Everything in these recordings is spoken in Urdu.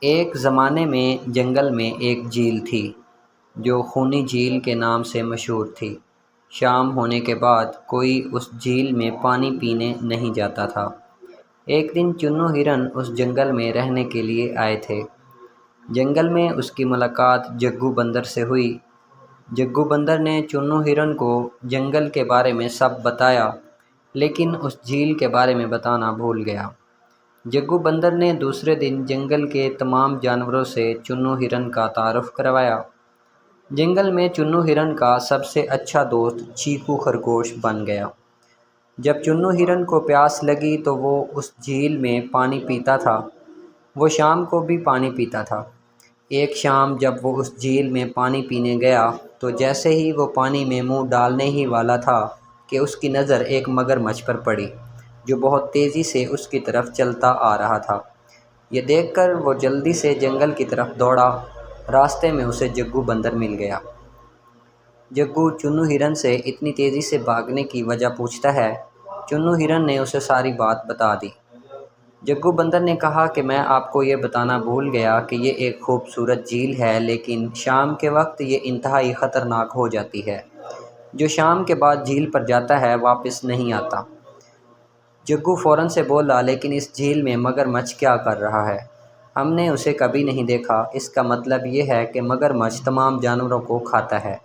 ایک زمانے میں جنگل میں ایک جھیل تھی جو خونی جھیل کے نام سے مشہور تھی۔ شام ہونے کے بعد کوئی اس جھیل میں پانی پینے نہیں جاتا تھا۔ ایک دن چنو ہرن اس جنگل میں رہنے کے لیے آئے تھے۔ جنگل میں اس کی ملاقات جگو بندر سے ہوئی۔ جگو بندر نے چنو ہرن کو جنگل کے بارے میں سب بتایا، لیکن اس جھیل کے بارے میں بتانا بھول گیا۔ جگو بندر نے دوسرے دن جنگل کے تمام جانوروں سے چنو ہرن کا تعارف کروایا۔ جنگل میں چنو ہرن کا سب سے اچھا دوست چیکو خرگوش بن گیا۔ جب چنو ہرن کو پیاس لگی تو وہ اس جھیل میں پانی پیتا تھا۔ وہ شام کو بھی پانی پیتا تھا۔ ایک شام جب وہ اس جھیل میں پانی پینے گیا تو جیسے ہی وہ پانی میں منہ ڈالنے ہی والا تھا کہ اس کی نظر ایک مگرمچھ پر پڑی جو بہت تیزی سے اس کی طرف چلتا آ رہا تھا۔ یہ دیکھ کر وہ جلدی سے جنگل کی طرف دوڑا۔ راستے میں اسے جگو بندر مل گیا۔ جگو چنو ہرن سے اتنی تیزی سے بھاگنے کی وجہ پوچھتا ہے۔ چنو ہرن نے اسے ساری بات بتا دی۔ جگو بندر نے کہا کہ میں آپ کو یہ بتانا بھول گیا کہ یہ ایک خوبصورت جھیل ہے، لیکن شام کے وقت یہ انتہائی خطرناک ہو جاتی ہے۔ جو شام کے بعد جھیل پر جاتا ہے واپس نہیں آتا۔ جگو فوراً سے بولا، لیکن اس جھیل میں مگرمچھ کیا کر رہا ہے؟ ہم نے اسے کبھی نہیں دیکھا۔ اس کا مطلب یہ ہے کہ مگرمچھ تمام جانوروں کو کھاتا ہے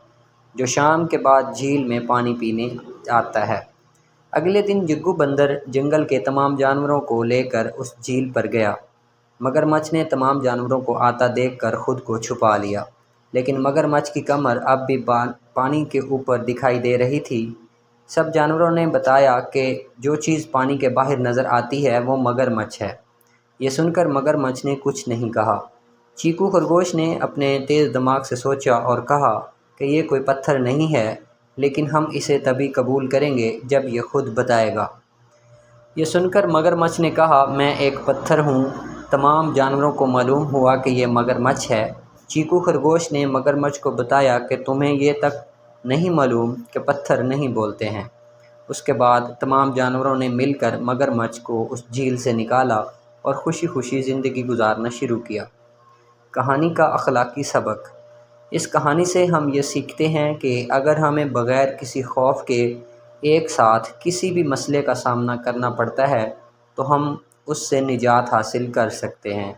جو شام کے بعد جھیل میں پانی پینے آتا ہے۔ اگلے دن جگو بندر جنگل کے تمام جانوروں کو لے کر اس جھیل پر گیا۔ مگرمچھ نے تمام جانوروں کو آتا دیکھ کر خود کو چھپا لیا، لیکن مگرمچھ کی کمر اب بھی پانی کے اوپر دکھائی دے رہی تھی۔ سب جانوروں نے بتایا کہ جو چیز پانی کے باہر نظر آتی ہے وہ مگرمچھ ہے۔ یہ سن کر مگرمچھ نے کچھ نہیں کہا۔ چیکو خرگوش نے اپنے تیز دماغ سے سوچا اور کہا کہ یہ کوئی پتھر نہیں ہے، لیکن ہم اسے تبھی قبول کریں گے جب یہ خود بتائے گا۔ یہ سن کر مگرمچھ نے کہا، میں ایک پتھر ہوں۔ تمام جانوروں کو معلوم ہوا کہ یہ مگرمچھ ہے۔ چیکو خرگوش نے مگرمچھ کو بتایا کہ تمہیں یہ تک نہیں معلوم کہ پتھر نہیں بولتے ہیں۔ اس کے بعد تمام جانوروں نے مل کر مگرمچھ کو اس جھیل سے نکالا اور خوشی خوشی زندگی گزارنا شروع کیا۔ کہانی کا اخلاقی سبق۔ اس کہانی سے ہم یہ سیکھتے ہیں کہ اگر ہمیں بغیر کسی خوف کے ایک ساتھ کسی بھی مسئلے کا سامنا کرنا پڑتا ہے تو ہم اس سے نجات حاصل کر سکتے ہیں۔